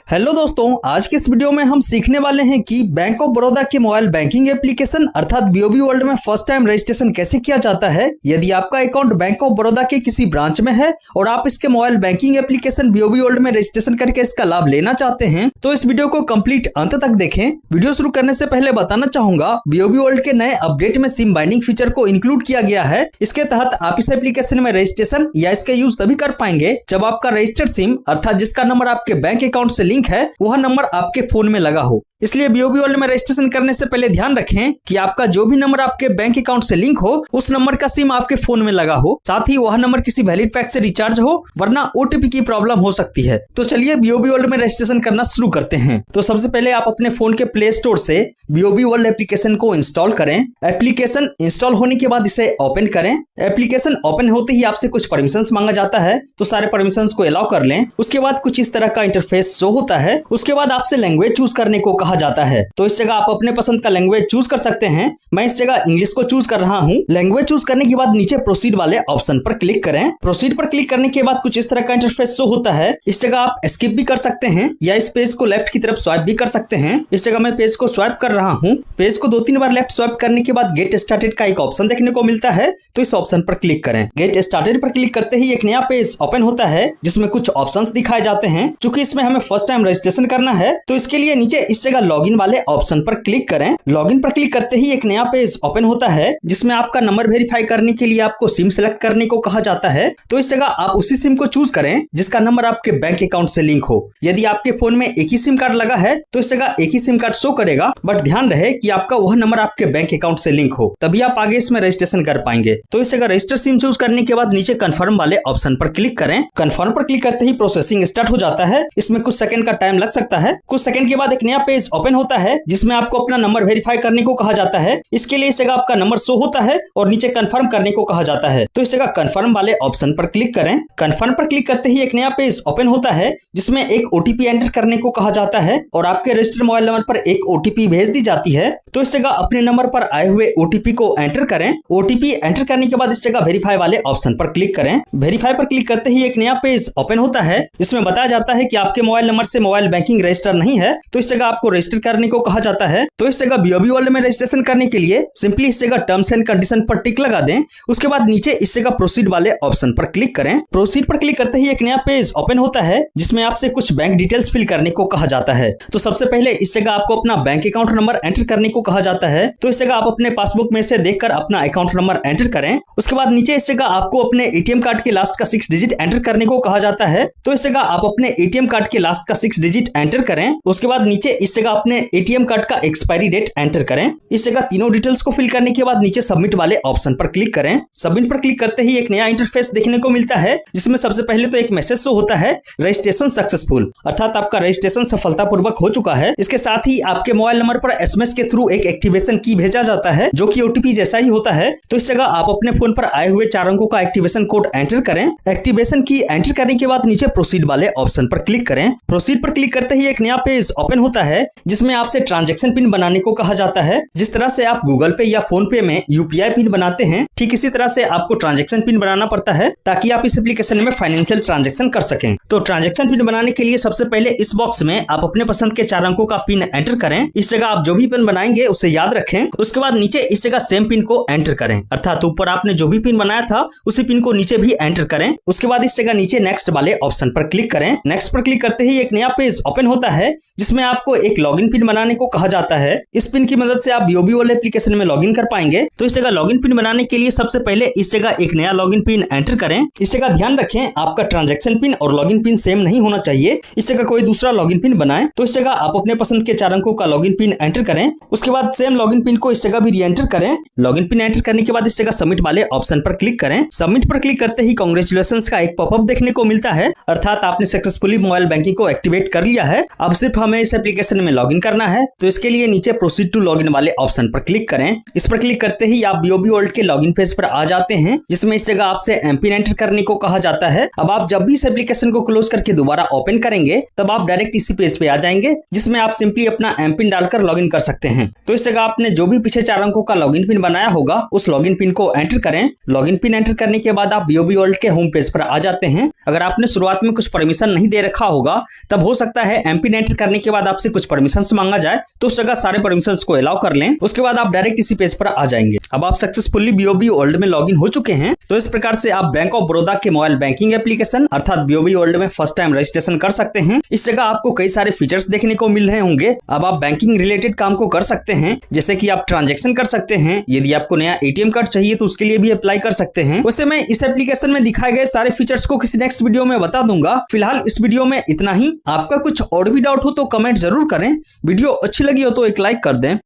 Hello दोस्तों, आज के इस वीडियो में हम सीखने वाले हैं कि बैंक ऑफ बड़ौदा के मोबाइल बैंकिंग एप्लीकेशन अर्थात बीओबी वर्ल्ड में फर्स्ट टाइम रजिस्ट्रेशन कैसे किया जाता है। यदि आपका अकाउंट बैंक ऑफ बड़ौदा के किसी ब्रांच में है और आप इसके mobile banking application BOB world में रजिस्ट्रेशन करके इसका लाभ लेना चाहते हैं तो इस वीडियो को कंप्लीट अंत तक देखें। वीडियो शुरू करने से पहले बताना चाहूंगा, बीओबी वर्ल्ड के नए अपडेट में सिम बाइंडिंग फीचर को इंक्लूड किया गया है। इसके तहत आप इस एप्लीकेशन में रजिस्ट्रेशन या इसका यूज तभी कर पाएंगे जब आपका रजिस्टर्ड सिम अर्थात जिसका नंबर आपके बैंक अकाउंट से लिंक है वह नंबर आपके फोन में लगा हो। इसलिए बीओबी वर्ल्ड में रजिस्ट्रेशन करने से पहले ध्यान रखें कि आपका जो भी नंबर आपके बैंक अकाउंट से लिंक हो उस नंबर का सिम आपके फोन में लगा हो, साथ ही वह नंबर किसी वैलिड पैक से रिचार्ज हो, वरना ओटीपी की प्रॉब्लम हो सकती है। तो चलिए बीओबी वर्ल्ड में रजिस्ट्रेशन करना शुरू करते हैं। तो सबसे पहले आप अपने फोन के प्ले स्टोर से बीओबी वर्ल्ड एप्लीकेशन को इंस्टॉल करें। एप्लीकेशन इंस्टॉल होने के बाद इसे ओपन करें। एप्लीकेशन ओपन होते ही आपसे कुछ परमिशंस मांगा जाता है, तो सारे परमिशंस को अलाउ कर लें। उसके बाद कुछ इस तरह का इंटरफेस शो होता है। उसके बाद आपसे लैंग्वेज चूज करने को कहा जाता है, तो इस जगह आप अपने पसंद का लैंग्वेज चूज कर सकते हैं। मैं इस जगह इंग्लिश को चूज कर रहा हूं। लैंग्वेज चूज करने के बाद नीचे प्रोसीड वाले ऑप्शन पर क्लिक करें। प्रोसीड पर क्लिक करने के बाद कुछ इस तरह का इंटरफेस शो होता है। इस जगह आप स्किप भी कर सकते हैं या इस पेज को लेफ्ट की तरफ स्वाइप भी कर सकते हैं। इस जगह मैं पेज को स्वाइप कर रहा हूं। पेज को 2-3 बार लेफ्ट स्वाइप करने के बाद गेट स्टार्टेड का एक ऑप्शन देखने को मिलता है, तो इस ऑप्शन पर क्लिक करें। गेट स्टार्टेड पर क्लिक करते ही एक नया पेज ओपन होता है जिसमें कुछ ऑप्शंस दिखाए जाते हैं। चूंकि इसमें हमें फर्स्ट टाइम रजिस्ट्रेशन करना है तो इसके लिए नीचे इस जगह लॉगिन वाले ऑप्शन पर क्लिक करें। लॉगिन पर क्लिक करते ही एक नया पेज ओपन होता है जिसमें आपका नंबर वेरीफाई करने के लिए आपको सिम सेलेक्ट करने को कहा जाता है, तो इस जगह आप उसी सिम को चूज करें जिसका नंबर आपके बैंक अकाउंट से लिंक हो। यदि आपके फोन में एक ही सिम कार्ड लगा है तो इस जगह एक ही सिम कार्ड शो करेगा, बट ध्यान रहे कि आपका वह नंबर आपके बैंक अकाउंट से लिंक हो, तभी आप आगे इसमें रजिस्ट्रेशन कर पाएंगे। तो इस जगह रजिस्टर सिम चूज करने के बाद नीचे कंफर्म वाले ऑप्शन पर क्लिक करें। कंफर्म पर क्लिक करते ही प्रोसेसिंग स्टार्ट हो जाता है। इसमें कुछ सेकंड का टाइम लग सकता है। कुछ सेकंड के बाद एक नया पेज ओपन होता है जिसमें आपको अपना नंबर वेरीफाई करने को कहा जाता है। इसके लिए इस जगह आपका नंबर शो होता है और नीचे कंफर्म करने को कहा जाता है, तो इस जगह कंफर्म वाले ऑप्शन पर क्लिक करें। कंफर्म पर क्लिक करते ही एक नया पेज ओपन होता है जिसमें एक ओटीपी एंटर करने को कहा जाता है और आपके रजिस्टर्ड मोबाइल नंबर पर एक ओटीपी भेज दी जाती है, तो इस जगह अपने नंबर पर आए हुए ओटीपी को एंटर करें। ओटीपी एंटर करने के बाद इस जगह वेरीफाई वाले ऑप्शन पर क्लिक करें। वेरीफाई पर क्लिक करते ही एक नया पेज ओपन होता है जिसमें बताया जाता है कि आपके मोबाइल नंबर से मोबाइल बैंकिंग रजिस्टर नहीं है, तो इस जगह आपको रजिस्टर करने को कहा जाता है। तो इस जगह बीओबी वर्ल्ड में रजिस्ट्रेशन करने के लिए सिंपली इस जगह टर्म्स एंड कंडीशन पर टिक लगा दें। उसके बाद नीचे इस जगह प्रोसीड वाले ऑप्शन पर क्लिक करें। प्रोसीड पर क्लिक करते ही एक नया पेज ओपन होता है जिसमें आपसे कुछ बैंक डिटेल्स फिल करने को कहा जाता है। तो सबसे पहले इस जगह आपको अपना बैंक अकाउंट नंबर एंटर करने को कहा जाता है, तो इस जगह आप अपने पासबुक में से देखकर अपना अकाउंट नंबर एंटर करें। उसके बाद नीचे इस जगह आपको अपने एटीएम कार्ड के लास्ट का 6 डिजिट एंटर करने को कहा जाता है, तो इस जगह आप अपने एटीएम कार्ड के लास्ट का 6 डिजिट एंटर करें। उसके बाद नीचे इस जगह अपने एटीएम कार्ड का एक्सपायरी डेट एंटर करें। इस जगह तीनों डिटेल्स को फिल करने के बाद नीचे सबमिट वाले ऑप्शन पर क्लिक करें। सबमिट पर क्लिक करते ही एक नया इंटरफेस देखने को मिलता है जिसमें सबसे पहले तो एक मैसेज शो होता है, रजिस्ट्रेशन सक्सेसफुल, अर्थात आपका रजिस्ट्रेशन सफलतापूर्वक हो चुका है। इसके साथ ही आपके मोबाइल नंबर पर एसएमएस के थ्रू एक एक्टिवेशन की भेजा जाता है जो कि ओटीपी जैसा ही होता है, तो इस जगह आप अपने फोन पर आए हुए 4 अंकों का एक्टिवेशन कोड एंटर करें। एक्टिवेशन की एंटर करने के बाद नीचे प्रोसीड वाले ऑप्शन पर क्लिक करें। प्रोसीड पर क्लिक करते ही एक नया पेज ओपन होता है जिसमें आपसे ट्रांजैक्शन पिन बनाने को कहा जाता है। जिस तरह से आप गूगल पे या फोन पे में यूपीआई पिन बनाते हैं, ठीक इसी तरह से आपको ट्रांजैक्शन पिन बनाना पड़ता है ताकि आप इस एप्लीकेशन में फाइनेंशियल ट्रांजैक्शन कर सकें। तो ट्रांजैक्शन पिन बनाने के लिए सबसे पहले इस बॉक्स में आप अपने पसंद के 4 अंकों का पिन एंटर करें। इस जगह आप जो भी पिन बनाएंगे उसे याद रखें। उसके बाद नीचे इस जगह सेम पिन को एंटर करें, अर्थात ऊपर आपने जो भी पिन बनाया था उसी पिन को नीचे भी एंटर करें। उसके बाद इस जगह नीचे नेक्स्ट वाले ऑप्शन पर क्लिक करें। नेक्स्ट पर क्लिक करते ही एक नया पेज ओपन होता है जिसमें आपको एक लॉगिन पिन बनाने को कहा जाता है। इस पिन की मदद से आप बीओबी वर्ल्ड एप्लीकेशन में लॉगिन कर पाएंगे। तो इस जगह लॉगिन पिन बनाने के लिए सबसे पहले इस जगह एक नया लॉगिन पिन एंटर करें। इस जगह ध्यान रखें आपका ट्रांजैक्शन पिन और लॉगिन पिन सेम नहीं होना चाहिए। इस जगह कोई दूसरा लॉगिन पिन बनाएं, तो इस जगह आप अपने पसंद के 4 अंकों का लॉगिन पिन एंटर करें। उसके बाद सेम लॉगिन पिन को इस जगह भी री एंटर करें। लॉगिन पिन एंटर करने के बाद इस जगह सबमिट वाले ऑप्शन पर क्लिक करें। सबमिट पर क्लिक करते ही कांग्रेचुलेशंस का एक पॉपअप देखने को मिलता है, अर्थात आपने सक्सेसफुली मोबाइल बैंकिंग को एक्टिवेट कर लिया है। अब सिर्फ हमें इस एप्लीकेशन में लॉगिन करना है तो इसके लिए नीचे प्रोसीड टू लॉगिन वाले ऑप्शन पर क्लिक करें। इस पर क्लिक करते ही आप बीओबी वर्ल्ड के लॉगिन पेज पर आ जाते हैं, जिसमें इस जगह आपसे एमपिन एंटर करने को कहा जाता है। अब आप जब भी इस एप्लीकेशन को क्लोज करके दोबारा ओपन करेंगे तब आप डायरेक्ट इसी पेज पे आ जाएंगे, जिसमें आप सिंपली अपना एमपिन डालकर लॉगिन कर सकते हैं। तो इस जगह आपने जो भी पीछे 4 अंकों का लॉगिन पिन बनाया होगा उस लॉगिन पिन को एंटर करें। लॉगिन पिन एंटर करने के बाद आप बीओबी वर्ल्ड के होम पेज पर आ जाते हैं। अगर आपने शुरुआत में कुछ परमिशन नहीं दे रखा होगा तब हो सकता है एमपिन एंटर करने के बाद आपसे कुछ परमिशंस मांगा जाए, तो उस जगह सारे परमिशंस को अलाउ कर लें। उसके बाद आप डायरेक्ट इसी पेज पर आ जाएंगे। अब आप सक्सेसफुली बीओबी वर्ल्ड में लॉगिन हो चुके हैं। तो इस प्रकार से आप बैंक ऑफ बड़ौदा के मोबाइल बैंकिंग एप्लीकेशन अर्थात बीओबी वर्ल्ड में फर्स्ट टाइम रजिस्ट्रेशन कर सकते हैं। इस जगह आपको कई सारे फीचर्स देखने को मिल रहे होंगे। अब आप बैंकिंग रिलेटेड काम को कर सकते हैं, जैसे कि आप ट्रांजैक्शन कर सकते हैं। यदि आपको नया एटीएम कार्ड चाहिए तो उसके लिए भी अप्लाई कर सकते हैं। वैसे मैं इस एप्लीकेशन में दिखाए गए सारे फीचर्स को किसी नेक्स्ट वीडियो में बता दूंगा। फिलहाल इस वीडियो में इतना ही। आपका कुछ और भी डाउट हो तो कमेंट जरूर करें। वीडियो अच्छी लगी हो तो एक लाइक कर दें।